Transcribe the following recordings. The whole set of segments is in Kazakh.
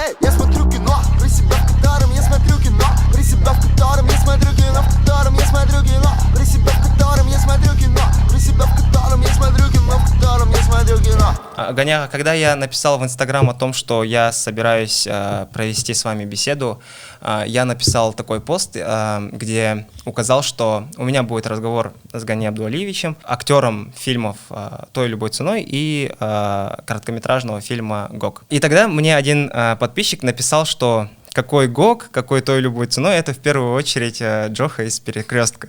Эй, я смотрю кино, про себя, в котором я смотрю кино, про себя, в котором я смотрю кино, в котором я смотрю кино, про себя, в котором я смотрю кино, про себя, в котором я смотрю кино, в котором я смотрю кино. Гоняга, когда я написал в Инстаграм о том, что я собираюсь провести с вами беседу, я написал такой пост, где указал, что у меня будет разговор с Гани Абдуалиевичем, актером фильмов «Той любой ценой» и короткометражного фильма «Гог». И тогда мне один подписчик написал, что какой «Гог», какой «Той любой ценой» — это в первую очередь Джоха из «Перекрестка».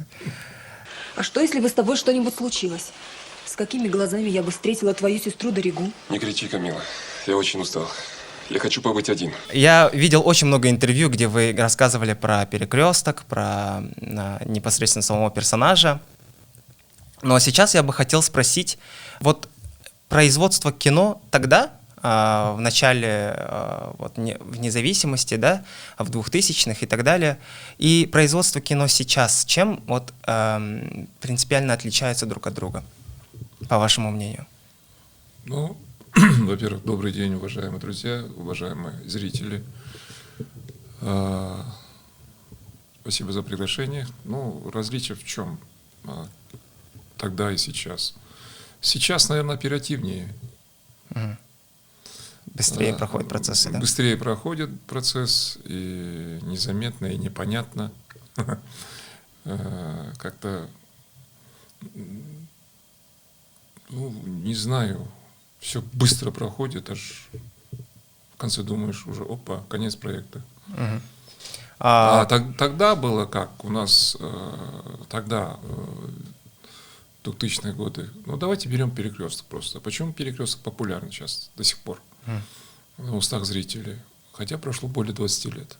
А что, если бы с тобой что-нибудь случилось? С какими глазами я бы встретила твою сестру Доригу? Не кричи, Камила. Я очень устал. Я хочу побыть один. Я видел очень много интервью, где вы рассказывали про «Перекресток», про непосредственно самого персонажа. Но сейчас я бы хотел спросить, вот производство кино тогда, в начале, вот, в независимости, да, в 2000-х и так далее, и производство кино сейчас, чем вот принципиально отличаются друг от друга, по вашему мнению? Ну, во-первых, добрый день, уважаемые друзья, уважаемые зрители. Спасибо за приглашение. Ну, различие в чем тогда и сейчас? Сейчас, наверное, оперативнее. Быстрее проходят процессы, да? Быстрее проходит процесс, и незаметно, и непонятно. Как-то, ну, не знаю, все быстро проходит, аж в конце думаешь уже, опа, конец проекта. Тогда было как? У нас тогда, 2000-е годы, ну давайте берем «Перекресток» просто. Почему «Перекресток» популярен сейчас до сих пор на устах зрителей? Хотя прошло более 20 лет.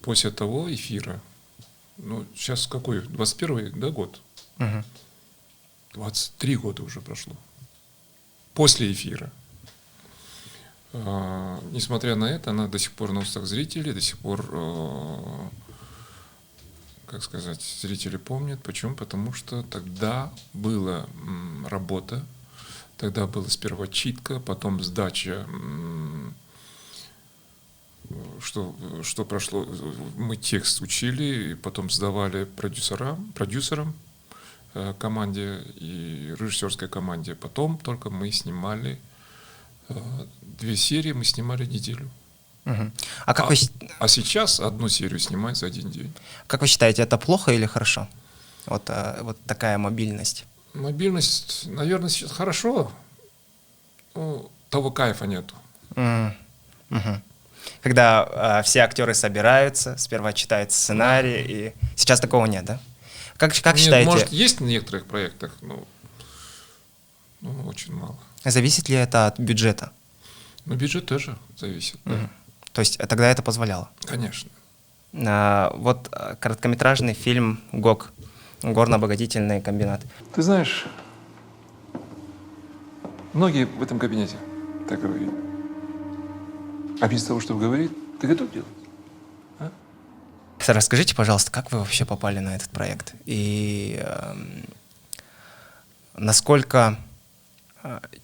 После того «Эфира», ну сейчас какой, 21-й, да, год? 23 года уже прошло. После «Эфира». Несмотря на это, она до сих пор на устах зрителей, до сих пор, как сказать, зрители помнят. Почему? Потому что тогда была работа, тогда была сперва читка, потом сдача, что прошло, мы текст учили, и потом сдавали продюсерам, команде и режиссерской команде. Потом только мы снимали 2 серии, мы снимали неделю. А сейчас 1 серию снимать за 1 день. Как вы считаете, это плохо или хорошо? Вот такая мобильность. Мобильность, наверное, сейчас хорошо. Но того кайфа нету. Когда все актеры собираются, сперва читают сценарий, и сейчас такого нет, да? Как считаете? Может, есть на некоторых проектах, но очень мало. Зависит ли это от бюджета? Ну, бюджет тоже зависит. Да. То есть тогда это позволяло? Конечно. Вот короткометражный фильм «Гог», горно-обогатительный комбинат. Ты знаешь, многие в этом кабинете так говорят. А вместо того, чтобы говорить, ты готов делать? Расскажите, пожалуйста, как вы вообще попали на этот проект? И насколько...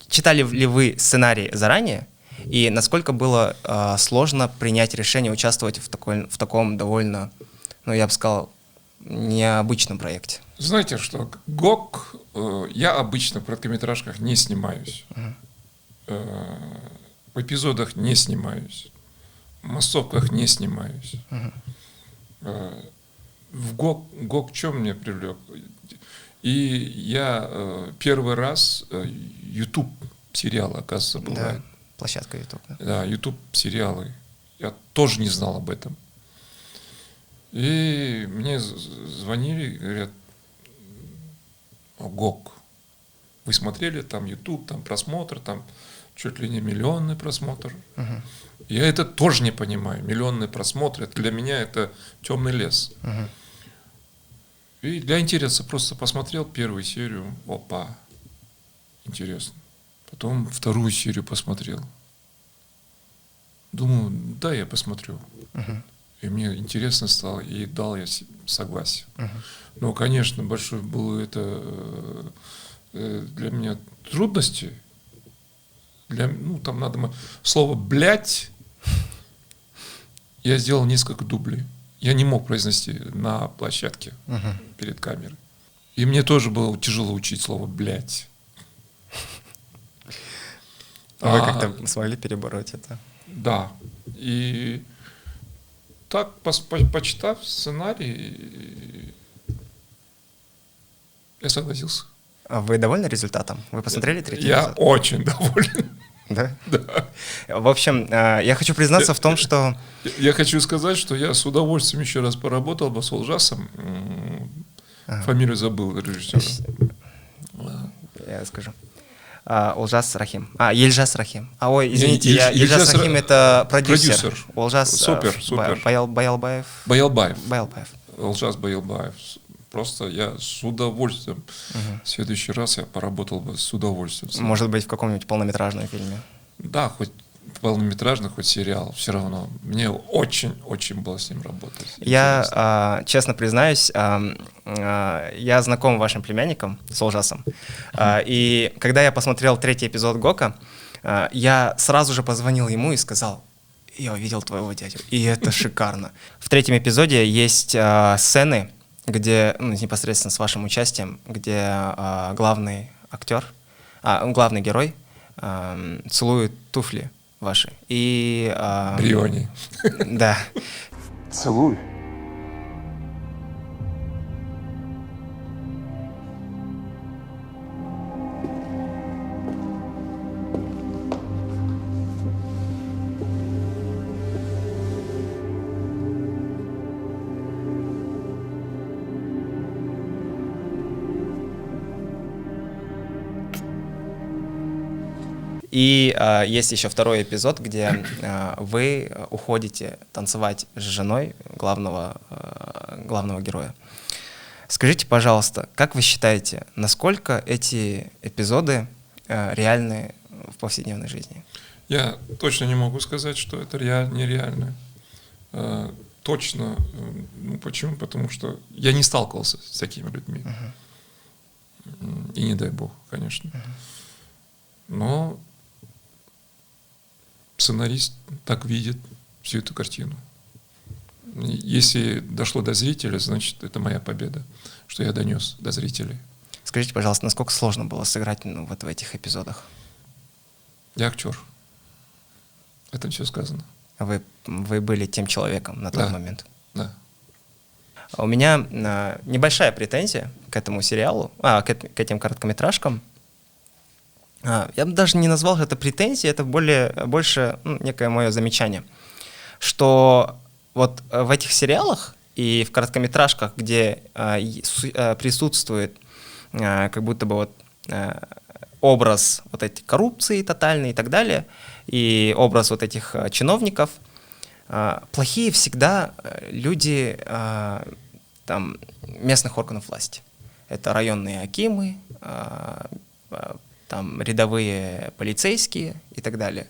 Читали ли вы сценарий заранее? И насколько было сложно принять решение участвовать в таком довольно, ну, я бы сказал, необычном проекте? Знаете что, ГОГ, я обычно в короткометражках не снимаюсь. В эпизодах не снимаюсь. В массовках не снимаюсь. В ГОГ чем меня привлек? И я первый раз YouTube сериалы, оказывается, бывает. Да, площадка YouTube. Да, YouTube сериалы. Я тоже не знал об этом. И мне звонили и говорят: ГОГ, вы смотрели там YouTube, там просмотр, там чуть ли не миллионный просмотр. Я это тоже не понимаю. Миллионный просмотр, для меня это темный лес. И для интереса просто посмотрел 1 серию. Опа, интересно. Потом 2 серию посмотрел. Думаю, да, я посмотрю. И мне интересно стало, и дал я согласие. Но, конечно, большой был это для меня трудности. там надо слово «блядь» я сделал несколько дублей. Я не мог произнести на площадке перед камерой. И мне тоже было тяжело учить слово «блядь». А вы как-то смогли перебороть это? Да. И так, почитав сценарий, я согласился. А вы довольны результатом? Вы посмотрели третий Я эпизод? очень доволен. Да? Да. В общем, я хочу признаться в том, что... Я хочу сказать, что я с удовольствием еще раз поработал бы с Олжасом. Фамилию забыл режиссера. Я скажу. Олжас Рахим. Ельжас Рахим. Ой, извините, Ельжас Ельжас Рахим — это продюсер. Продюсер. Олжас Супер. Баялбаев. Баялбаев. Олжас Баялбаев. Просто я с удовольствием. В следующий раз я поработал бы с удовольствием. Может быть, в каком-нибудь полнометражном фильме. Да, хоть полнометражный, хоть сериал. Все равно. Мне очень-очень было с ним работать. Я, честно признаюсь, я знаком вашим племянником, с Олжасом. И когда я посмотрел третий эпизод Гока, я сразу же позвонил ему и сказал: я увидел твоего дядю, и это шикарно. В третьем эпизоде есть сцены, где, непосредственно с вашим участием, где главный актер, главный герой целует туфли ваши. И... Бриони. Да. Целуй. И есть еще второй эпизод, где вы уходите танцевать с женой главного героя. Скажите, пожалуйста, как вы считаете, насколько эти эпизоды реальны в повседневной жизни? Я точно не могу сказать, что это нереально. Точно. Почему? Потому что я не сталкивался с такими людьми. И не дай бог, конечно. Но сценарист так видит всю эту картину. Если дошло до зрителя, значит, это моя победа, что я донес до зрителей. Скажите, пожалуйста, насколько сложно было сыграть вот в этих эпизодах? Я актер. Это все сказано. Вы были тем человеком на тот момент. Да. У меня небольшая претензия к этому сериалу, к этим короткометражкам. Я бы даже не назвал это претензией, это больше некое мое замечание, что вот в этих сериалах и в короткометражках, где присутствует как будто бы вот образ вот этой коррупции тотальной и так далее, и образ вот этих чиновников, плохие всегда люди там, местных органов власти. Это районные акимы, там рядовые полицейские и так далее.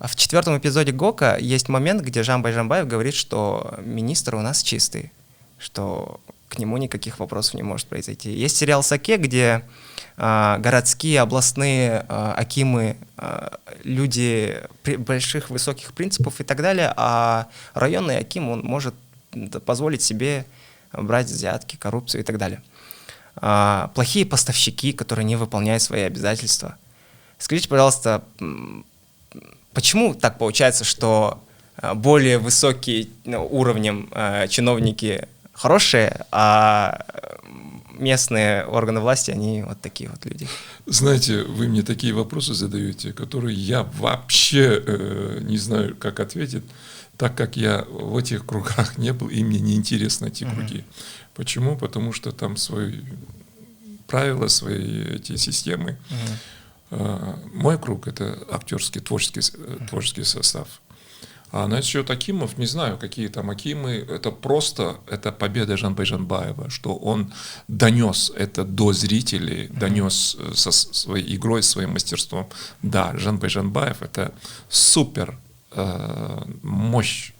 А в 4 эпизоде Гока есть момент, где Жамбай Жамбаев говорит, что министр у нас чистый, что к нему никаких вопросов не может произойти. Есть сериал «Саке», где городские, областные акимы, люди больших, высоких принципов и так далее, а районный аким, он может позволить себе брать взятки, коррупцию и так далее. Плохие поставщики, которые не выполняют свои обязательства. Скажите, пожалуйста, почему так получается, что более высокие уровнем чиновники хорошие, а местные органы власти, они вот такие вот люди? Знаете, вы мне такие вопросы задаете, которые я вообще не знаю, как ответить, так как я в этих кругах не был, и мне неинтересны эти круги. Почему? Потому что там свои правила, свои эти системы. Мой круг — это актерский, творческий состав. А насчет акимов, не знаю, какие там акимы, это победа Жанбай Жанбаева, что он донес это до зрителей, донес со своей игрой, своим мастерством. Да, Жанбай Жанбаев — это супер мощь.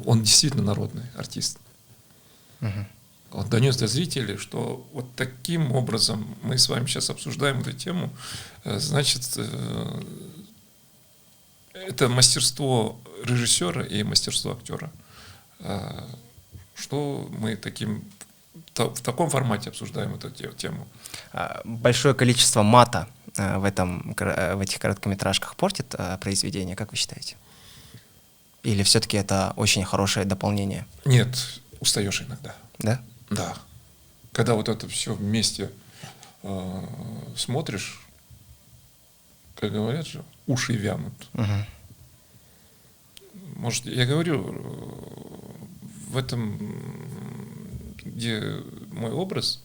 Он действительно народный артист. он донес до зрителей, что вот таким образом мы с вами сейчас обсуждаем эту тему, значит, это мастерство режиссера и мастерство актера. Что мы в таком формате обсуждаем эту тему. Большое количество мата в этих короткометражках портит произведение, как вы считаете? Или все-таки это очень хорошее дополнение? Нет, устаешь иногда. Да? Да. Когда вот это все вместе смотришь, как говорят же, уши вянут. Мгм. Может, я говорю, в этом, где мой образ,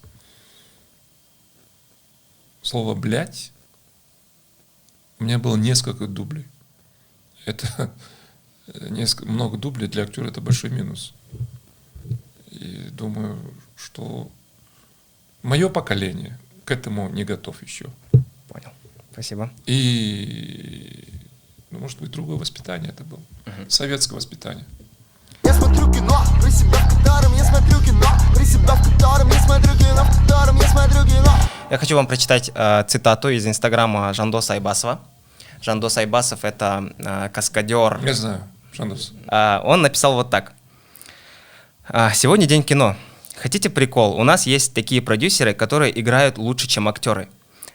слово «блядь», у меня было несколько дублей. Это много дублей для актера — это большой минус. И думаю, что мое поколение к этому не готов еще. Понял. Спасибо. И, может быть, другое воспитание это было. Советское воспитание. Я смотрю кино, про себя, в котором я смотрю кино, про себя, в котором я смотрю кино, в котором я смотрю кино. Я хочу вам прочитать цитату из инстаграма Жандоса Айбасова. Жандос Айбасов — это каскадер. Я знаю, Жандос. Он написал вот так. «Сегодня день кино. Хотите прикол? У нас есть такие продюсеры, которые играют лучше, чем актеры.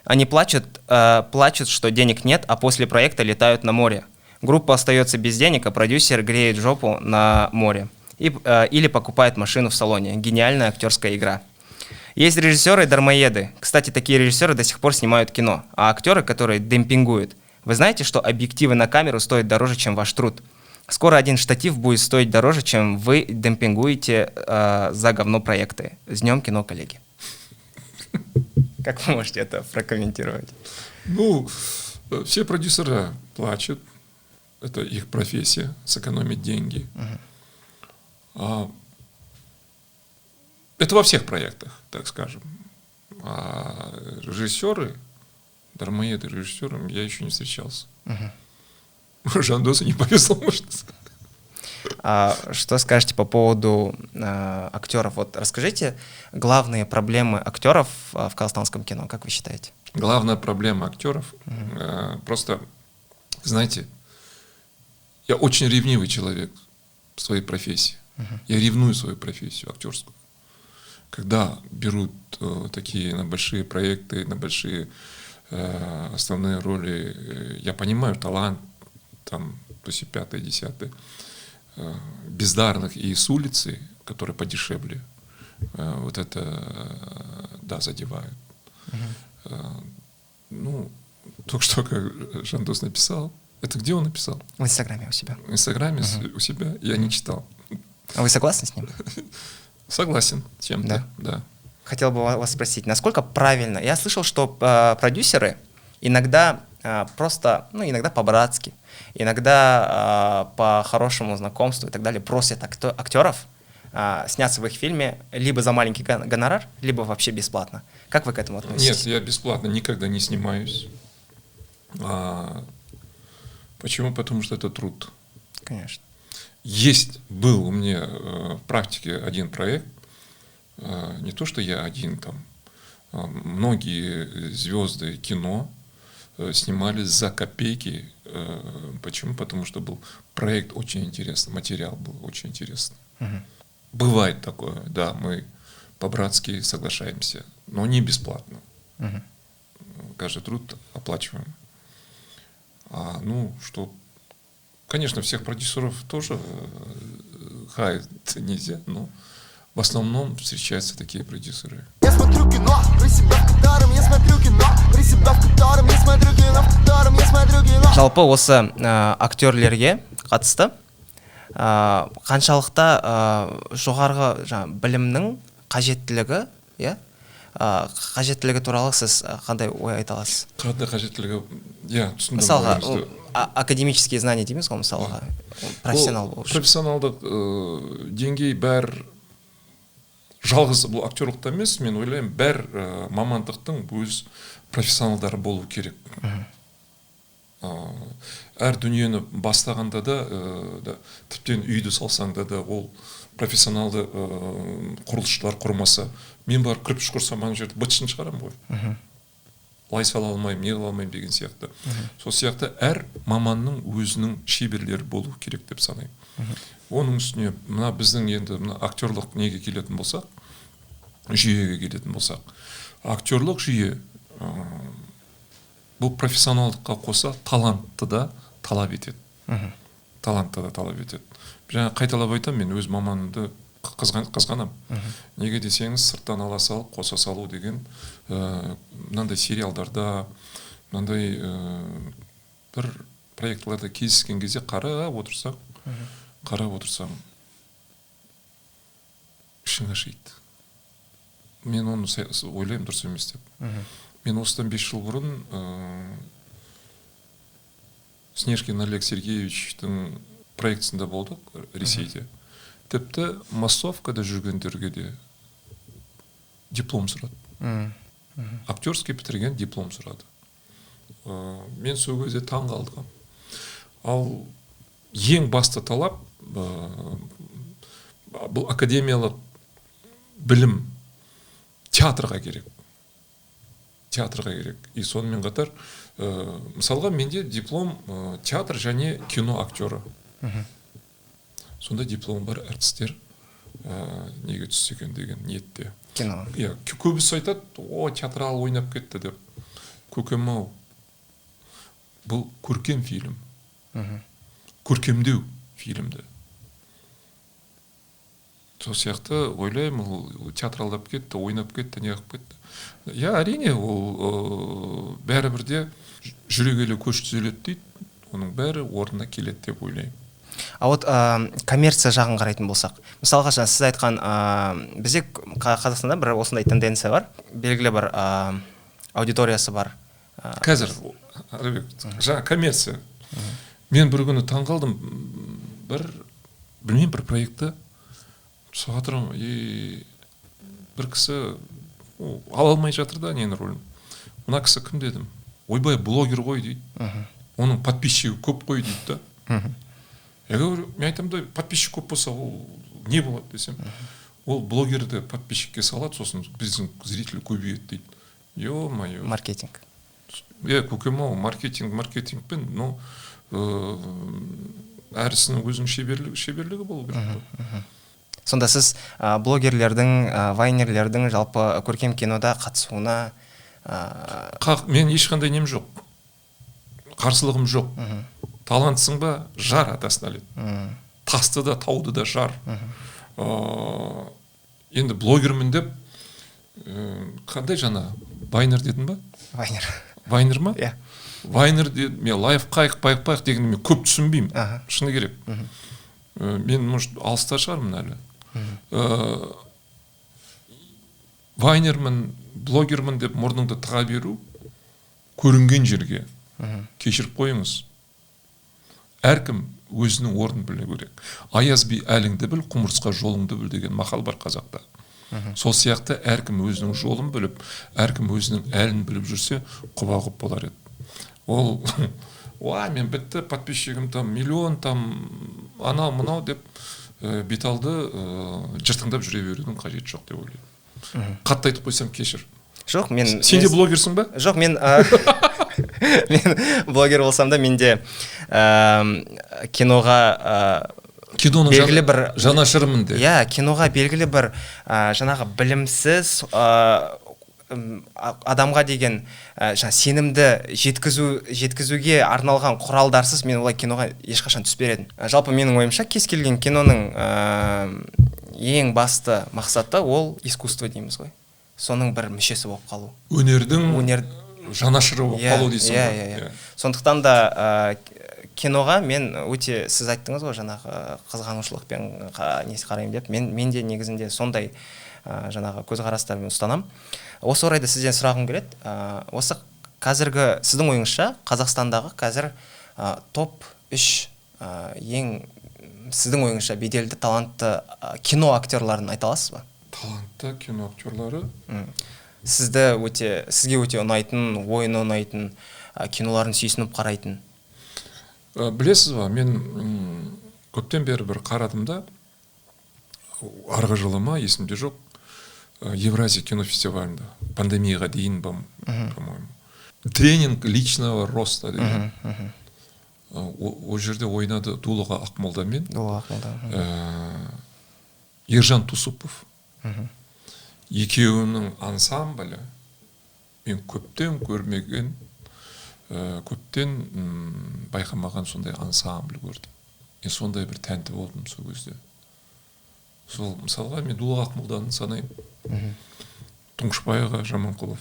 Они плачут, что денег нет, а после проекта летают на море. Группа остается без денег, а продюсер греет жопу на море. Или покупает машину в салоне. Гениальная актерская игра. Есть режиссеры-дармоеды. Кстати, такие режиссеры до сих пор снимают кино. А актеры, которые демпингуют. Вы знаете, что объективы на камеру стоят дороже, чем ваш труд? Скоро один штатив будет стоить дороже, чем вы демпингуете за говно проекты. С днем кино, коллеги». Как вы можете это прокомментировать? Все продюсеры плачут. Это их профессия, сэкономить деньги. Это во всех проектах, так скажем. А режиссеры, дармоеды режиссерам я еще не встречался. Жандосу не повезло, может. Что скажете по поводу актеров? Вот расскажите главные проблемы актеров в казахстанском кино, как вы считаете? Главная проблема актеров, просто, знаете, я очень ревнивый человек в своей профессии. Я ревную свою профессию актерскую. Когда берут такие на большие проекты, на большие основные роли, я понимаю талант, там, то есть 5-е, 10-е, бездарных и с улицы, которые подешевле, вот это, да, задевают. Только что, как Жандос написал, это где он написал? В Инстаграме у себя. В Инстаграме у себя? Я не читал. А вы согласны с ним? Согласен с чем-то, да. Хотел бы вас спросить, насколько правильно? Я слышал, что продюсеры иногда просто, иногда по-братски, иногда по хорошему знакомству и так далее просят актеров сняться в их фильме либо за маленький гонорар, либо вообще бесплатно. Как вы к этому относитесь? Нет, я бесплатно никогда не снимаюсь. Почему? Потому что это труд. Конечно. Был у меня в практике один проект, не то что я один, там многие звезды кино снимались за копейки. Почему? Потому что был проект очень интересный, материал был очень интересный. Бывает такое, да, мы по-братски соглашаемся, но не бесплатно. Каждый труд оплачиваем. Конечно, всех продюсеров тоже хаять нельзя, но в основном встречаются такие продюсеры. Я смотрю кино, про себя, в котором я смотрю кино, про себя, в котором я смотрю кино, в котором я смотрю кино. Жалпы осы актерлерге қатысты қаншалықты жоғарғы білімнің қажеттілігі, қажеттілігі туралы сіз қандай ой айта аласыз? Қандай қажеттілігі, түсіндім. Мысалға, академические знания дейміз ғой, мысалға, профессионал болу үшін. Профессионалдық деңгей бәр жалғыз бұл актерлықта емес, мен ойлаймын, бәр мамандықтың өз профессионалдары болу керек. әр дүниені бастағанда да тіптен үйді салсаңда да ол профессионалды құрылысшылар құрмаса, мен барып кірпіш құрсам ана жерде бытшын шығарамын ғой. Лай сала алмаймын, не қыла алмаймын деген сияқты. Сол сияқты әр маманның өзінің шеберлері болу керек деп санаймын. Оның үстіне мына біздің енді мына актерлық неге келетін болсақ, жүйеге келетін болсақ, актерлық жүйе бұл профессионалдыққа қоса талантты да талап етеді. Талантты да талап етеді. Жаңа қайталап айтамын, мен өз маманымды қызғанам. Неге десеңіз, сырттан ала салып, қоса салу деген мынандай сериалдарда, мынандай бір проектларда кездескен кезде қарап отырсаң, ішің ашиды. Мен оны ойлаймын дұрыс емес деп. Мен осыдан 5 жыл бұрын Снежкин Олег Сергеевичтің проектісінде болдық Ресейде. Тіпті массовкада жүргендерге де диплом сұрады. Актерский бітірген диплом сұрады. Мен сол кезде таң қалдым. Ал ең басты талап бұл академиялық білім театрға керек. И сонымен қатар, мысалға менде диплом театр және кино актері. Сонда диплом бар әртістер неге түссе екен деген ниетте. Кино. Көбісі айтады, театрал ойнап кетті деп. Көкем-ау, бұл көркем фильм. Көркемдеу фильмді. Сол сияқты ойлаймын, театралдап кетті, ойнап кетті, не қып кетті. Әрине, ол бәрібірде жүрегелі көш түзеледі дейді, оның бәрі орнына келеді деп ойлаймын. А вот коммерция жағын қарайтын болсақ, мысалға сіз айтқан, бізде Қазақстанда бір осындай тенденция бар, белгілі бір аудиториясы бар. Қазір жаңа коммерция. Мен бір күні таң қалдым, білмеймін, бір проектті сұғатырым, бір кісі ала алмай жатыр да нені рөлін. Мына кісі кім дедім? Ойбай, блогер ғой дейді. Оның подписчигі көп қой дейді да. Я говорю, мен айтам да, подписчик көп болса, ол не болады десем. Ол блогерді подписчикке салады, сосын біздің зритель көбейеді дейді. Ё-моё. Маркетинг. Көкем-ау, маркетингпен, әрісінің өзінің шеберлігі болу керек. Сонда сіз блогерлердің, вайнерлердің жалпы көркем кинода қатысуына... Мен ешқандай нем жоқ. Қарсылығым жоқ. Талантсың ба, жар атасын әлет. Тасты да, тауды да жар. Енді блогермін деп, қандай жаңа, вайнер дедім ба? Вайнер. Вайнер ма? Иә. Вайнер дедім, мен лайф қайық дегенде мен көп түсінбеймін. Шыны керек. Мен, может, алыста шығармын әлі. Вайнермін, блогермін деп мұрныңды тыға беру, көрінген жерге кешіріп қойыңыз. Әркім өзінің орнын білу керек. Аяз би әліңді біл, құмырсқа жолыңды біл деген мақал бар қазақта. Сол сияқты әркім өзінің жолын біліп, әркім өзінің әлін біліп жүрсе, құба-құп болар еді. Ол, мен бітті, подписчигім там миллион, там анау мынау деп беталды жыртыңдап жүре берудің қажеті жоқ деп ойлаймын. Қатты айтып қойсам кешір. Жоқ, мен... Сен де блогерсің ба? Жоқ, мен блогер болсам да, менде киноға белгілі бір... Жанашырмын де. Иә, киноға белгілі бір жаңағы білімсіз адамға деген сенімді жеткізуге арналған құралдарсыз мен олай киноға ешқашан түспер едім. Жалпы менің ойымша, кез келген киноның ең басты мақсаты ол искусство дейміз ғой. Соның бір мүшесі болып қалу. Өнердің жанашыры болып қалу дейсің ғой. Сондықтан да киноға мен өте, сіз айттыңыз ғой, жаңағы қызғанушылықпен қараймын деп, мен де негізінде сондай жаңағы көзқарастармен ұстанам. Осы орайда сізден сұрағым келеді. Осы қазіргі сіздің ойыңызша Қазақстандағы қазір топ 3 ең сіздің ойыңызша беделді талантты кино актерларын айта аласыз ба? Талантты кино актерлары? Сізге өте ұнайтын, ойыны ұнайтын, киноларын сүйсініп қарайтын. Білесіз ба, мен көптен бері бір қарадым да, арғы жылы ма, есімде жоқ, Евразия кинофестивалінде, пандемияға дейін, по-моему. Тренинг личного роста деген. Ол жерде ойнады Дулыға Ақмолдамен. Дулыға Ақмолда. Ержан Тусупов. Екеуінің ансамблі мен көптен көрмеген, көптен байқамаған сондай ансамбль көрдім. Мен сондай бір тәнті болдым сол кезде. Сол мысалға мен Дулыға Ақмолданы санаймын. Тұңғышбай Жаманқұлов.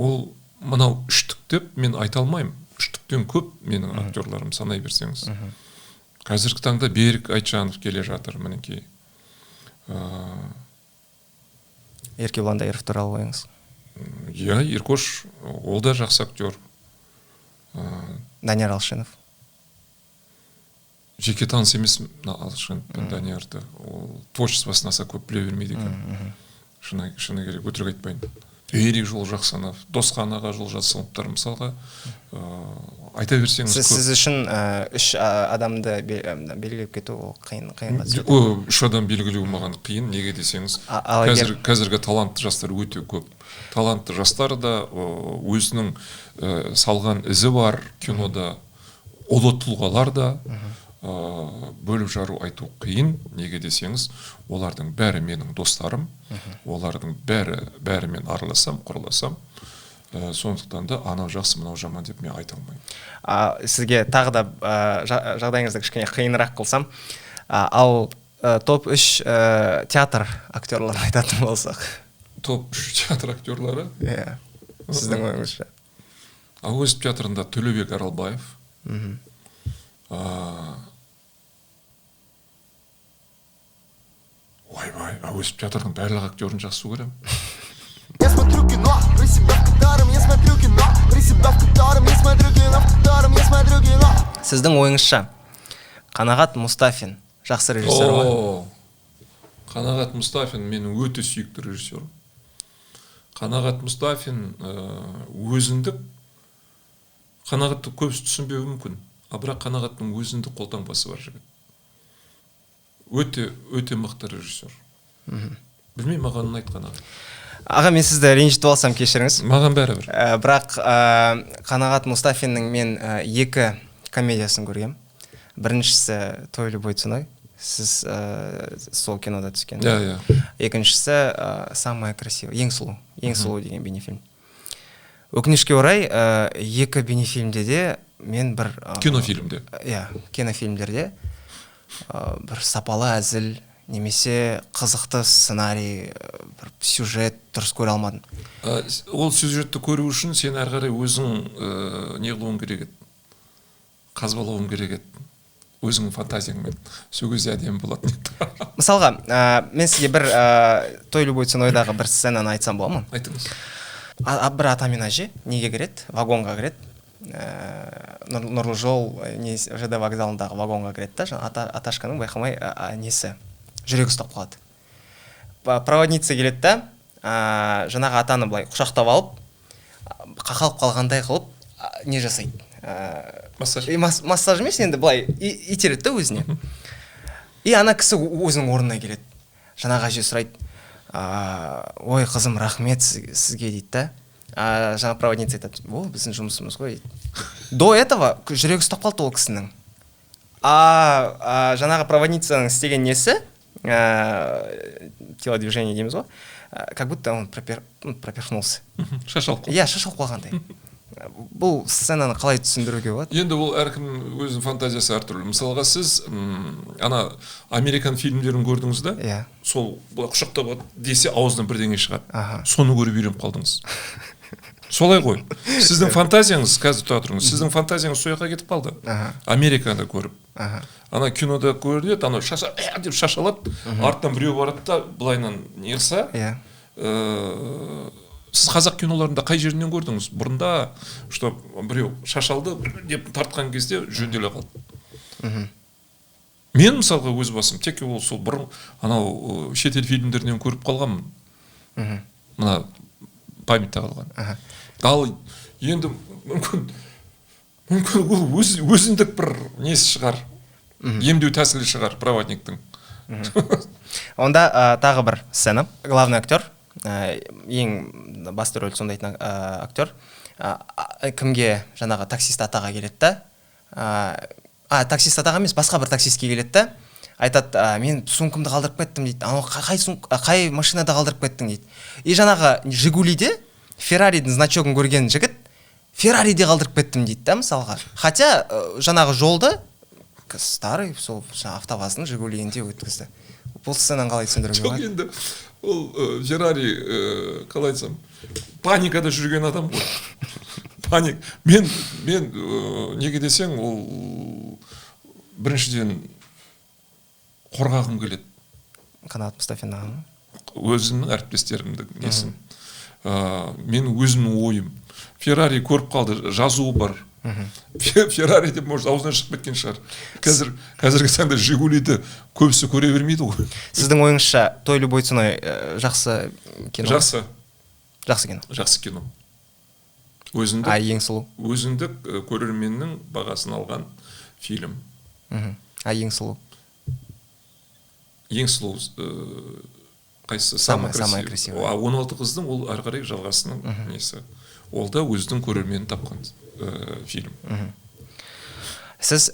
Ол мынау үштік деп мен айта алмаймын. Үштіктен көп менің актерларым санай берсеңіз. Қазіргі таңда Берік Айтжанов келе жатыр, мінекей. Еркебұлан Дайыров туралы ойыңыз. Иә, Еркош, ол да жақсы актер. Данияр Алшынов. Жеке таныс емес Алшынов пен Даниярды. Ол творчествосын аса көп біле бермейді екен. Шыны керек, өтірік айтпайын. Ерік Жолжақсанов, Досқан аға Жолжақсановтар мысалға айта берсеңіз көп. Сіз үшін үш адамды белгілеп кету қиынға түседі. Үш адам белгілеу маған қиын, неге десеңіз, қазіргі талантты жастар өте көп. Талантты жастар да өзінің салған ізі бар кинода, ұлы тұлғалар да бөліп жару айту қиын, неге десеңіз, олардың бәрі менің достарым, олардың бәрімен араласам, құрыласам, сондықтан да анау жақсы, мынау жаман деп мен айта алмаймын. Сізге тағы да жағдайыңызды кішкене қиынырақ қылсам, ал топ 3 театр актерларын айтатын болсақ. Топ 3 театр актерлары? Иә, сіздің ойыңызша. Әуезов театрында Төлеубек Аралбаев. Ойбай, Әуезов театрдың барлық актерін жақсы көремін. Я смотрю кино, про себя в котором я смотрю кино, про себя в котором я смотрю кино, в котором я смотрю кино. Сіздің ойыңызша Қанағат Мұстафин жақсы режиссер ма? Қанағат Мұстафин менің өте сүйікті режиссерім. Қанағат Мұстафин өзіндік, Қанағатты көбісі түсінбеуі мүмкін, бірақ Қанағаттың өзіндік қолтаңбасы бар жігіт. Өте мықты режиссер. Білмеймін, маған ұнайды Қанағат. Аға, мен сізді ренжітіп алсам кешіріңіз. Маған бәрібір. Бірақ Қанағат Мұстафиннің мен 2 комедиясын көргем. Біріншісі «Той любой ценой». Сіз сол кинода түскен. Екіншісі «Самая красивая», ең сұлу деген бейнефильм. Өкінішке орай, 2 бейнефильмде де мен бір... Кинофильмде. Иә, кинофильмдерде бір сапалы әзіл, немесе қызықты сценарий, бір сюжет дұрыс көре алмадым. Ол сюжетті көру үшін сен әрі қарай өзің не қылуың керек еді? Қазбалауың керек еді. Өзіңнің фантазияңмен. Сол кезде әдемі болатын еді. Мысалға, мен сізге бір «Той любой ценойдағы» бір сценаны айтсам бола ма? Айтыңыз. Бір ата мен әже неге кіреді? Вагонға кіреді. Нұрлы жол ЖД вокзалындағы вагонға кіреді да, Аташканың байқамай несі жүрегі ұстап қалады. Проводница келеді да, жаңағы атаны былай құшақтап алып, қақалып қалғандай қылып не жасайды? Массаж. Массаж емес, енді былай итереді да өзіне. И ана кісі өзінің орнына келеді. Жаңағы әже сұрайды: ой, қызым, рахмет сізге дейді да. Жаңа проводница айтады: ол біздің жұмысымыз ғой дейді. До этого жүрегі ұстап қалды ол кісінің. Жаңағы проводницаның істеген несі, телодвижение дейміз ғой, как будто он проперхнулся. Шашалып қалды. Иә, шашалып қалғандай. Бұл сценаны қалай түсіндіруге болады? Енді ол әркім өзінің фантазиясы әртүрлі. Мысалға сіз ана американ фильмдерін көрдіңіз да? Иә. Сол құшақтап десе аузынан бірдеңе шығады. Соны көріп үйреніп қалдыңыз. Солай ғой. Сіздің фантазияңыз, қазір тұра тұрыңыз, сіздің фантазияңыз сояққа кетіп қалды. Американы көріп. Ана кинода көреді, ана деп шашалады, артынан біреу барады да, былайынан не қылса. Сіз қазақ киноларында қай жерінен көрдіңіз? Бұрында, что біреу шашалды деп тартқан кезде жөнделе қалды. Мен мысалға өз басым, тек ол сол бұрын анау шетел фильмдерінен көріп қалғанмын. Мына памятта қалған. Ал енді мүмкін мүмкін ол өзіндік бір несі шығар, емдеу тәсілі шығар проводниктің. Онда тағы бір сцена. Главный актер, ең басты рөл сомдайтын актер, кімге жаңағы таксист атаға келеді да, таксист атаға емес, басқа бір таксистке келеді да, айтады, мен сумкамды қалдырып кеттім дейді. Анау қай машинада қалдырып кеттің дейді. И жаңағы Жигулиде Ферраридің значогын көрген жігіт Феррариде қалдырып кеттім дейді да, мысалға. Хотя жаңағы жолды старый сол автоваздың Жигулиінде өткізді. Бұл сценаны қалай түсіндіруге болады? Жоқ, енді ол Феррари, қалай айтсам, паникада жүрген адам ғой. Паник. Мен неге десең, ол біріншіден қорғағым келеді. Қанат Мұстафин ағам. Өзімнің әріптестерімді несін. Мен өзімнің ойым. Феррари көріп қалды, жазуы бар. Феррари деп, может, аузынан шығып кеткен шығар. Қазіргі таңда Жигулиді көбісі көре бермейді ғой. Сіздің ойыңызша «Той любой ценой» жақсы кино? Жақсы. Жақсы кино. Жақсы кино. Ең сұлу? Өзіндік көрерменнің бағасын алған фильм. Ең сұлу? Ең сұлу қайсысы? Самый красивый. 16 қыздың ол ары қарай жалғасының несі. Ол да өзінің көрерменін тапқан фильм. Сіз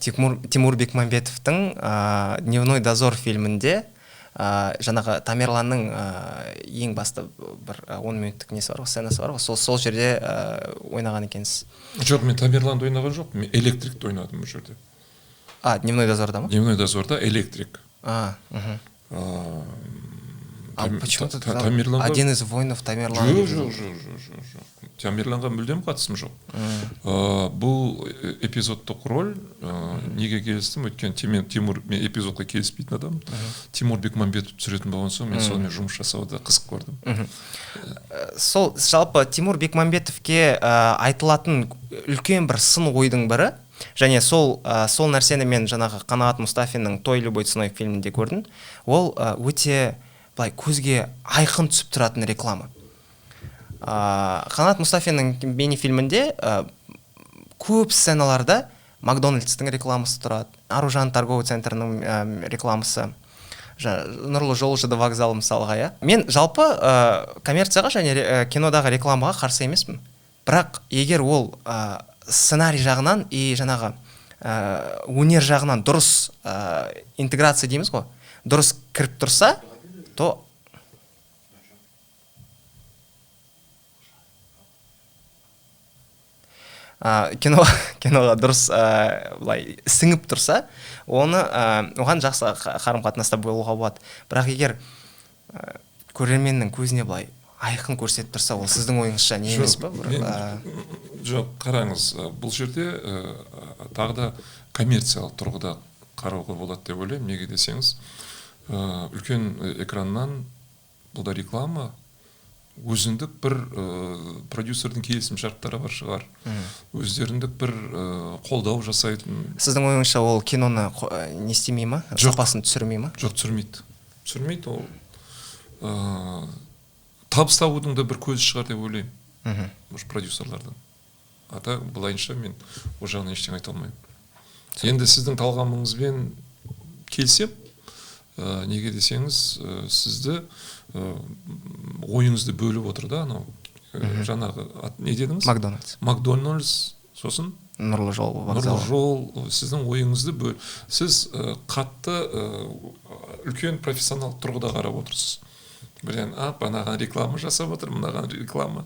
Тимур Бекмамбетовтың «Дневной дозор» фильмінде жаңағы Тамерланның ең басты бір 10 минуттық несі бар ғой, сценасы бар ғой, сол жерде ойнаған екенсіз. Жоқ, мен Тамерланды ойнаған жоқ, мен Электрикті ойнадым бұл жерде. «Дневной дозорда» ма? «Дневной дозорда» Электрик. Почему-то Тамерланға... Один из воинов Тамерлан. Жоқ. Тамерланға мүлдем қатысым жоқ. Бұл эпизодтық роль неге келістім? Өткен Тимур, мен эпизодқа келіспейтін адам. Тимур Бекмамбетов түсіретін болған соң, мен сонымен жұмыс жасауды қызық көрдім. Сол жалпы Тимур Бекмамбетовке айтылатын үлкен бір сын ойдың бірі, және сол нәрсені мен жаңағы Қанат Мұстафиннің «Той любой ценой» фильмінде көрдім. Ол өте көзге айқын түсіп тұратын реклама. Қанат Мұстафинның бейнефильмінде көп сценаларда Макдональдстың рекламасы тұрады, Аружан торговый центрінің рекламасы, Нұрлы жол ЖД вокзалы мысалға. Мен жалпы коммерцияға және кинодағы рекламаға қарсы емеспін. Бірақ егер ол сценарий жағынан и жаңағы өнер жағынан дұрыс интеграция дейміз ғой, дұрыс кіріп тұрса, то киноға дұрыс сіңіп тұрса, оған жақсы қарым-қатынаста болуға болады. Бірақ егер көрерменнің көзіне былай айқын көрсетіп тұрса, ол сіздің ойыңызша не емес па? Жоқ, қараңыз, бұл жерде тағы да коммерциялық тұрғыда қарауға болады деп ойлаймын. Неге десеңіз, үлкен экраннан бұл да реклама, өзіндік бір продюсердің келісім шарттары бар шығар. Өздеріндік бір қолдау жасайтын. Сіздің ойыңызша ол киноны не істемей ма? Сапасын түсірмей ма? Жоқ, түсірмейді. Ол табыс табудың да бір көзі шығар деп ойлаймын. Продюсерлардың. Ата былайынша мен ол жағынан ештеңе айта алмаймын. Енді сіздің талғамыңызбен келсем, неге десеңіз, сізді ойыңызды бөліп отыр да, анау жаңағы не дедіңіз? Макдональдс, сосын Нұрлы жол вокзалы. Нұрлы жол, сіздің ойыңызды сіз қатты үлкен профессионал тұрғыда қарап отырсыз. Білен, анаған реклама жасап отыр, мынаған реклама,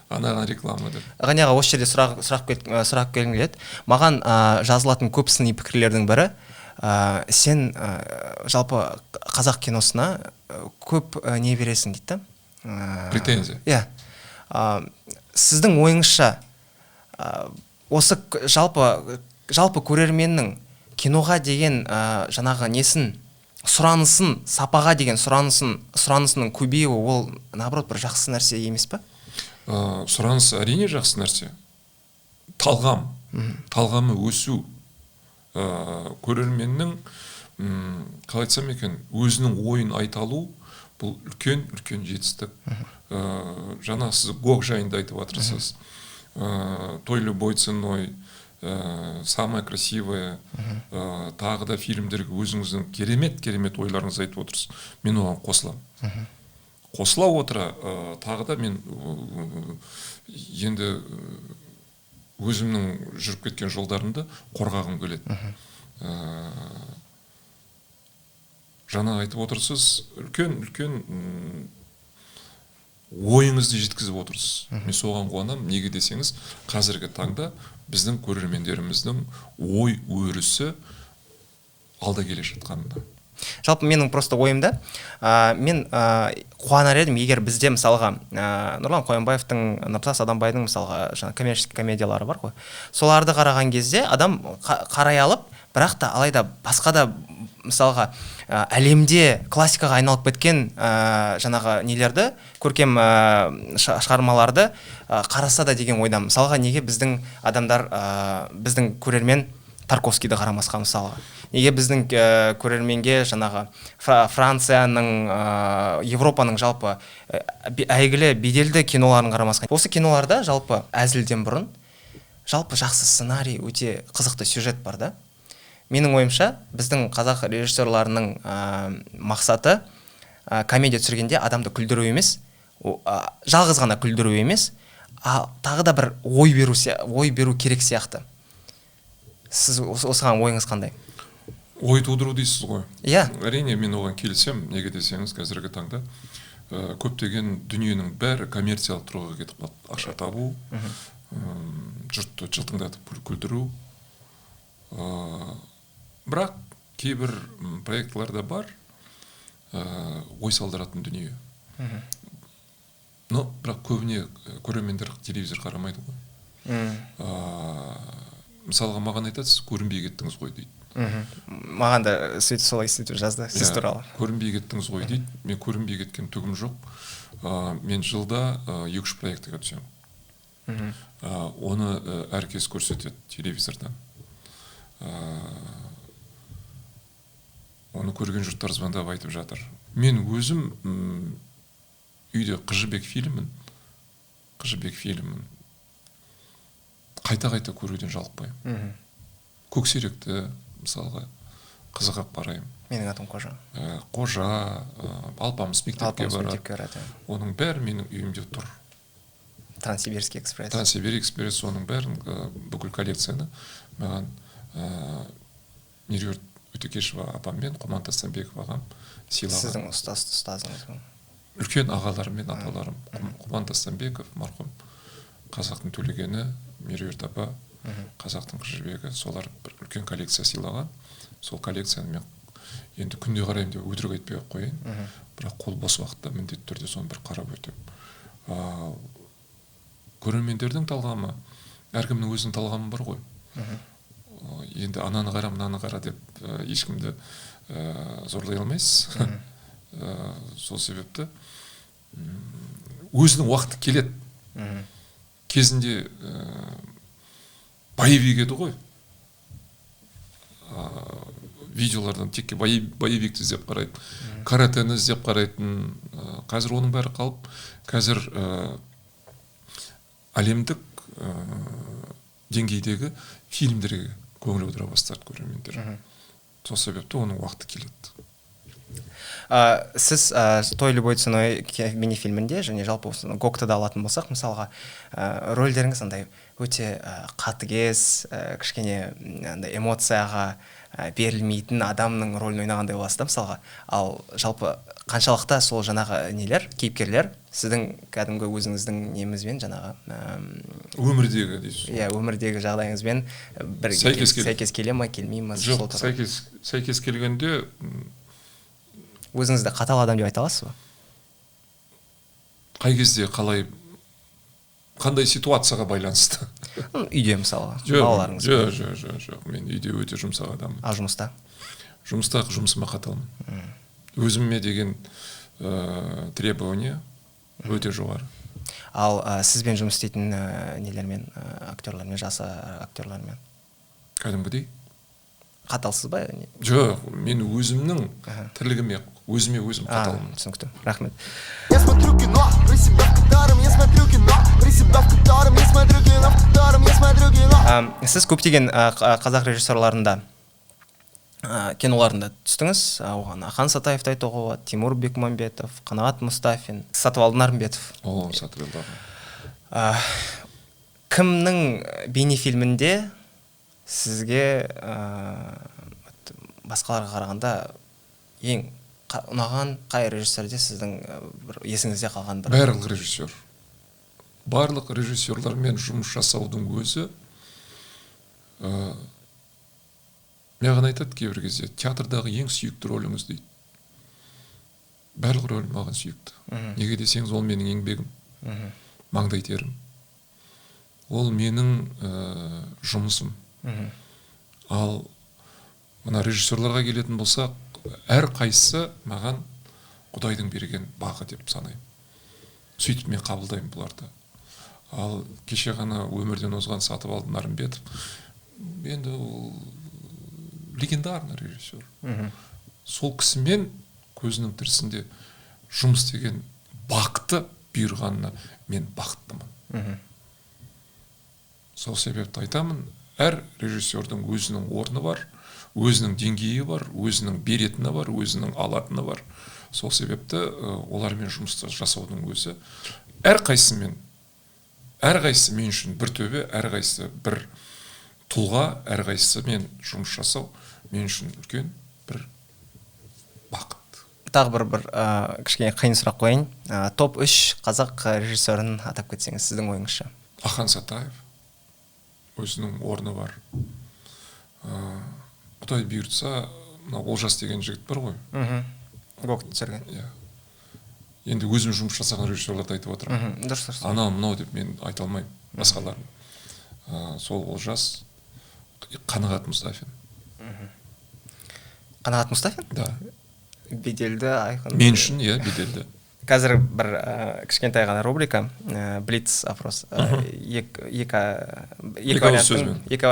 анаған реклама деп. Ғаняға осы жерде сұрақ келгім келеді. Маған жазылатын көп сыни пікірлердің бірі, сен жалпы қазақ киносына көп не бересің дейді. Претензия. Иә. Сіздің ойыңызша осы жалпы көрерменнің киноға деген жаңағы несін, сұранысын, сапаға деген сұранысының көбеюі, ол наоборот бір жақсы нәрсе емес па? Сұраныс әрине жақсы нәрсе. Талғамы өсу. Көрерменнің, қалай айтсам екен, өзінің ойын айта алу, бұл үлкен жетістік. Жаңа сіз Гог жайында айтып отырсыз. Той любой ценой, самая красивая, тағы да фильмдерге өзіңіздің керемет ойларыңыз айтып отырсыз. Мен оған қосыламын. Қосыла отыра, тағы да мен енді өзімнің жүріп кеткен жолдарымды қорғағым келеді. Жаңа айтып отырсыз, үлкен ойыңызды жеткізіп отырсыз. Мен соған қуанамын. Неге десеңіз, қазіргі таңда біздің көрермендеріміздің ой өрісі алда келе жатқанында. Жалпы менің просто ойымда, мен қуанар едім, егер бізде мысалға Нұрлан Қоянбаевтың, Нұртас Адамбайдың мысалға жаңа коммерческий комедиялары бар ғой. Соларды қараған кезде адам қарай алып, бірақ та алайда басқа да мысалға әлемде классикаға айналып кеткен жаңағы нелерді, көркем шығармаларды қараса да деген ойдам. Мысалға неге біздің адамдар, біздің көрермен Тарковскийді қарамасқа мысалға. Неге біздің көрерменге жаңағы Францияның, Европаның жалпы әйгілі беделді киноларын қарамасқа. Осы киноларда жалпы әзілден бұрын жалпы жақсы сценарий, өте қызықты сюжет бар да. Менің ойымша, біздің қазақ режиссерларының мақсаты комедия түсіргенде адамды күлдіру емес, жалғыз ғана күлдіру емес, тағы да бір ой беру керек сияқты. Сіз осыған ойыңыз қандай? Ой тудыру дейсіз ғой. Иә. Әрине мен оған келісем. Неге десеңіз, қазіргі таңда көптеген дүниенің бәрі коммерциялық тұрғыға кетіп қалды. Ақша табу, жұртты жылтыңдатып күлдіру. Бірақ кейбір проектларда бар ой салдыратын дүние. Но бірақ көбіне көрермендер телевизор қарамайды ғой. Мысалға маған айтасыз, көрінбей кеттіңіз ғой дейді. Маған да сөйтіп солай сөйтіп жазды сіз туралы. Көрінбей кеттіңіз ғой дейді. Мен көрінбей кеткен түгім жоқ. Мен жылда 2-3 проектіге түсем. Оны әркез көрсетеді телевизордан. Оны көрген жұрттар звондап айтып жатыр. Мен өзім үйде Қыжыбек фильмін қайта көруден жалықпаймын. Көксеректі мысалға қызығып қараймын. Менің атым Қожа. Қожа, Алпамыс мектепке барады. Оның бәрі менің үйімде тұр. Транссибирский экспресс. Транссибирский экспресс, оның бәрін бүкіл коллекцияны маған Меруерт Өтекешева апаммен Құман Тастанбеков ағам сыйлаған. Сіздің ұстазыңыз ба? Үлкен ағаларым мен аталарым. Құман Тастанбеков, марқұм, қазақтың төлегені, Меруерт апа, қазақтың Қыжыбегі, солар бір үлкен коллекция сыйлаған. Сол коллекцияны мен енді күнде қараймын деп өтірік айтпай қояйын. Бірақ қол бос уақытта міндетті түрде соны бір қарап өтемін. Көрермендердің талғамы, әркімнің өзінің талғамы бар ғой. Енді ананы қара, мынаны қара деп ешкімді зорлай алмайсыз. Сол себепті өзінің уақыты келеді. Кезінде боевик еді ғой. Видеолардан текке боевикті іздеп қарайды. Каратені іздеп қарайтын. Қазір оның бәрі қалып, қазір әлемдік деңгейдегі фильмдерге көңіл аудара бастады көрермендер. Сол себепті оның уақыты келеді. Сіз «Той любой ценой» мини-фильмінде және жалпы Гогты да алатын болсақ, мысалға рөлдеріңіз андай өте қатыгез, кішкене эмоцияға берілмейтін адамның рөлін ойнағандай боласыз да мысалға. Ал жалпы қаншалықты сол жаңағы нелер, кейіпкерлер сіздің кәдімгі өзіңіздің немізбен жаңағы өмірдегі дейсіз. Иә, өмірдегі жағдайыңызбен бір сәйкес келе ма, келмей ма? Жоқ, сәйкес келгенде өзіңізді қатал адам деп айта аласыз ба? Қай кезде қалай, қандай ситуацияға байланысты? Үйде мысалға, балаларыңыз. Жоқ, мен үйде өте жұмсақ адаммын. Ал жұмыста? Жұмыста жұмысыма қаталмын. Өзіме деген требование өте жоғары. Ал сізбен жұмыс істейтін нелермен, актерлармен, жасы актерлармен? Кәдімгідей? қаталсыз ба? жоқ, мен өзімнің тірлігіме өзіме өзім қаталмын. Түсінікті. Рахмет. Я смотрю кино, про себя в котором я смотрю кино, про себя в котором я смотрю кино, в котором я смотрю кино. Сіз көптеген қазақ режиссерларында киноларында түстіңіз. Оған Ахан Сатаевты айтуға болады, Тимур Бекмамбетов, Қанағат Мұстафин, Сатыбалды Нарымбетов. Кімнің бейнефильмінде сізге басқаларға қарағанда ең ұнаған қай режиссерде сіздің бір есіңізде қалған бір? Барлық режиссер. Барлық режиссерлармен жұмыс жасаудың өзі маған айтады кейбір кезде, театрдағы ең сүйікті рөліңіз дейді. Барлық рөл маған сүйікті. Неге десеңіз, ол менің еңбегім, маңдай терім. Ол менің жұмысым. Ал мына режиссерларға келетін болсақ, әр қайсысы маған Құдайдың берген бағы деп санаймын. Сөйтіп мен қабылдаймын бұларды. Ал кеше ғана өмірден озған Сатыбалды Нарымбетов, енді ол легендарный режиссер. Сол кісімен көзінің тірісінде жұмыс деген бақыты бұйырғанына мен бақыттымын. Сол себепті айтамын, әр режиссердің өзінің орны бар, өзінің деңгейі бар, өзінің беретіні бар, өзінің алатыны бар. Сол себепті олармен жұмыс жасаудың өзі әрқайсысы мен үшін бір төбе, әрқайсысы бір тұлға, әрқайсысы мен жұмыс жасау мен үшін үлкен бір бақыт. Тағы бір кішкене қиын сұрақ қояйын. Топ 3 қазақ режиссерін атап кетсеңіз, сіздің ойыңызша? Ахан Сатаев, өзінің орны бар. Құдай бұйыртса, Олжас деген жігіт бар ғой. Гоқты түсірген. Енді өзім жұмыс жасаған режиссерларды айтып отырмын. Дұрыс. Анау мынау деп мен айта алмаймын басқаларын. Сол Олжас, Қанағат Мұстафин. Қанағат Мұстафин? Да. Беделді, айқын. Мен үшін, беделді. Қазір бір кішкентай ғана рубрика, Блиц опрос. Екі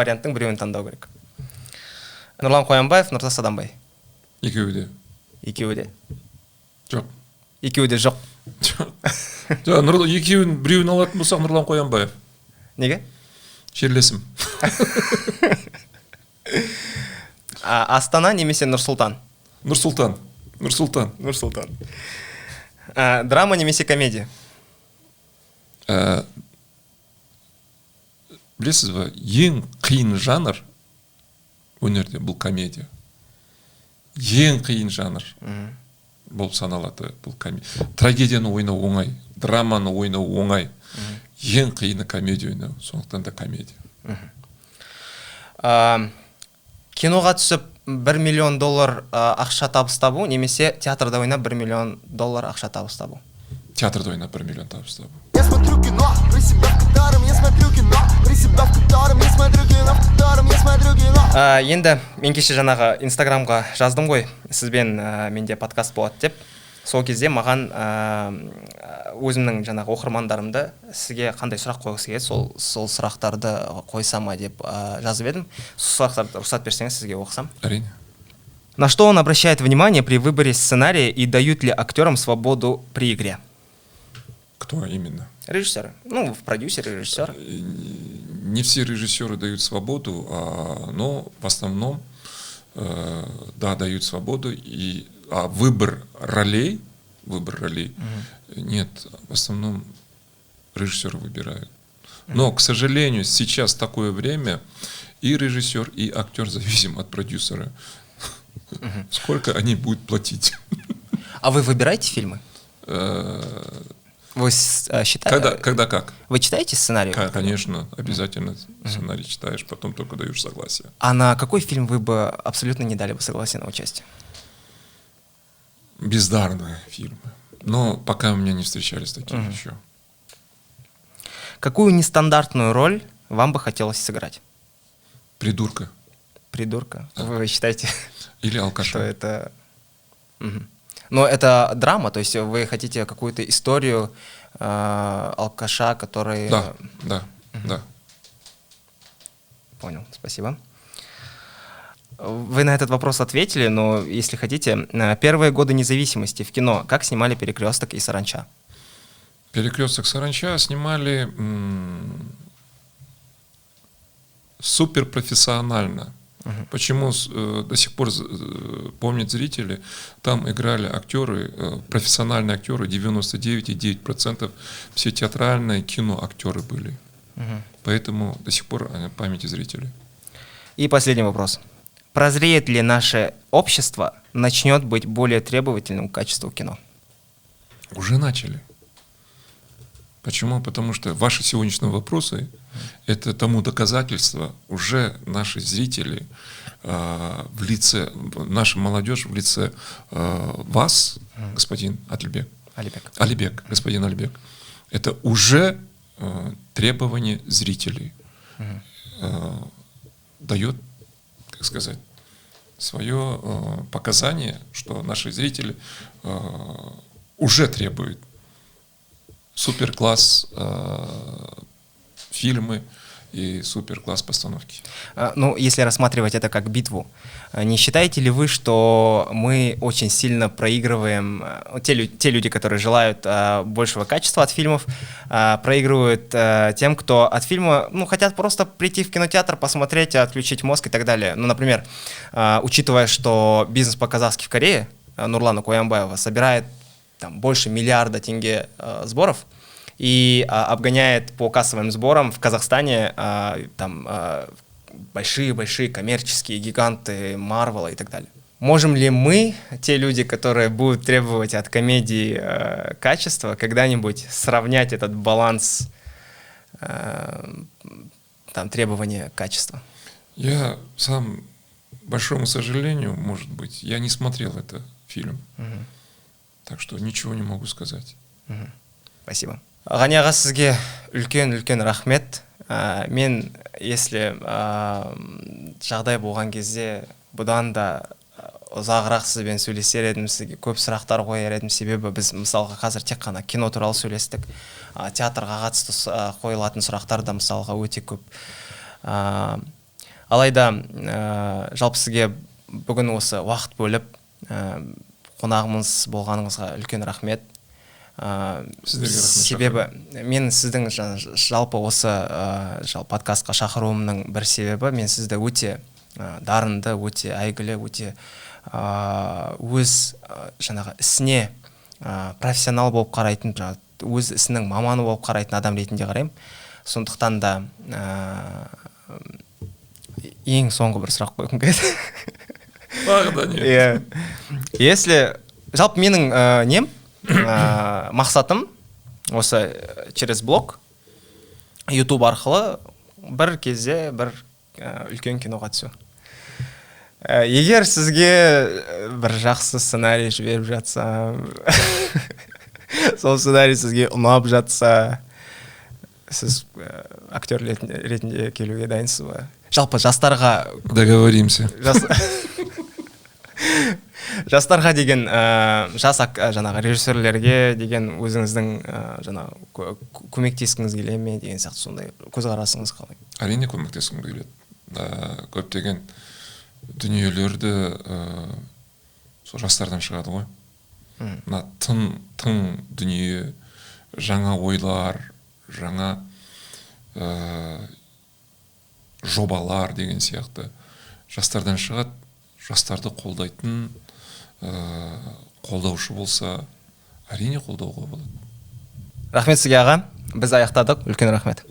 варианттың біреуін таңдау керек. Нұрлан Қоянбаев, Нұртас Адамбай. Екеуі де. Екеуі де. Жоқ. Екеуі де жоқ. Екеуін біреуін алатын болсақ, Нұрлан Қоянбаев. Неге? Жерлесім. Астана немесе Нұрсұлтан? Нұрсұлтан. Драма немесе комедия? Білесіз ба, ең қиын жанр өнерде бұл комедия. Ең қиын жанр болып саналады бұл комедия. Трагедияны ойнау оңай, драманы ойнау оңай. Ең қиыны комедия ойнау, сондықтан да комедия. Киноға түсіп $1 миллион ақша табыс табу, немесе театрда ойнап $1 миллион ақша табыс табу? Театрда ойнап $1 миллион табыс табу. Я смотрю кино, про себя в котором я смотрю кино, про себя в котором я смотрю кино, в котором я смотрю кино. Енді мен кеше жаңағы Инстаграмға жаздым ғой, сізбен менде подкаст болады деп. Сол кезде маған өзімнің жаңағы оқырмандарымды сізге қандай сұрақ қойғысы келеді, сол сұрақтарды қойсама деп жазып едім. Сол сұрақтарды рұқсат берсеңіз сізге оқысам. Әрине. На что он обращает внимание при выборе сценария и дают ли актерам свободу при игре? Кто именно? Режиссеры. Продюсеры, режиссеры. Не все режиссеры дают свободу, но в основном, да, дают свободу. А выбор ролей, нет, в основном режиссеры выбирают. Но, к сожалению, сейчас такое время, и режиссер, и актер зависим от продюсера. Сколько они будут платить. А вы выбираете фильмы? Вы считаете? Когда как? Вы читаете сценарий? Конечно, обязательно сценарий читаешь, потом только даешь согласие. А на какой фильм вы бы абсолютно не дали бы согласие на участие? Бездарные фильмы. Но пока у меня не встречались такие еще. Какую нестандартную роль вам бы хотелось сыграть? Придурка. Придурка? Да. Вы считаете, или алкаша. Что это... Но это драма, то есть вы хотите какую-то историю алкаша, который... Да. Понял, спасибо. Вы на этот вопрос ответили, но если хотите, первые годы независимости в кино, как снимали «Перекресток» и «Саранча»? «Перекресток», «Саранча» снимали суперпрофессионально. Почему до сих пор помнят зрители, там играли актеры, профессиональные актеры, 99,9% все театральные киноактеры были. Поэтому до сих пор в памяти зрителей. И последний вопрос. Прозреет ли наше общество, начнет быть более требовательным к качеству кино? Уже начали. Почему? Потому что ваши сегодняшние вопросы — это тому доказательство. Уже наши зрители в лице, наша молодежь в лице вас, господин Алибек, господин Алибек, это уже требование зрителей. Дает, как сказать, свое показание, что наши зрители уже требуют суперкласс фильмы и суперкласс постановки. Ну, если рассматривать это как битву, не считаете ли вы, что мы очень сильно проигрываем, те люди, которые желают большего качества от фильмов, проигрывают тем, кто от фильма, хотят просто прийти в кинотеатр, посмотреть, отключить мозг и так далее. Ну, например, учитывая, что бизнес по-казахски в Корее, Нурлана Куямбаева, собирает там больше миллиарда тенге сборов, и обгоняет по кассовым сборам в Казахстане большие-большие коммерческие гиганты Марвела и так далее. Можем ли мы, те люди, которые будут требовать от комедии качества, когда-нибудь сравнять этот баланс требования качества? Я сам, к большому сожалению, может быть, я не смотрел этот фильм. Так что ничего не могу сказать. Спасибо. Ғани аға, сізге үлкен рахмет. Мен, если жағдай болған кезде, бұдан да ұзағырақ сізбен сөйлесер едім, сізге көп сұрақтар қояр едім, себебі біз мысалға қазір тек қана кино туралы сөйлестік. Театрға қатысты қойылатын сұрақтар да мысалға өте көп. Алайда жалпы сізге бүгін осы уақыт бөліп қонағымыз болғаныңызға үлкен рахмет. Себебі мен сіздің жалпы осы подкастқа шақыруымның бір себебі, мен сізді өте дарынды, өте әйгілі, өте өз ісіне профессионал болып қарайтын, өз ісінің маманы болып қарайтын адам ретінде қараймын. Сондықтан да ең соңғы бір сұрақ қойғым келеді. Если жалпы менің мақсатым осы через блог, YouTube арқылы бір кезде бір үлкен киноға түсу. Егер сізге бір жақсы сценарий жіберіп жатса, сол сценарий сізге ұнап жатса, сіз актер ретінде келуге дайынсыз ба? Жалпы жастарға договоримся. Жастарға деген жас режиссерлерге деген өзіңіздің көмектескіңіз келе ме деген сияқты сондай көзқарасыңыз қалай? Әрине көмектескім келеді. Көптеген дүниелерді сол жастардан шығады ғой. Тың дүние, жаңа ойлар, жаңа жобалар деген сияқты жастардан шығады. Жастарды қолдайтын, қолдаушы болса, әрине қолдауға болады. Рахмет сізге аға. Біз аяқтадық. Үлкен рахмет.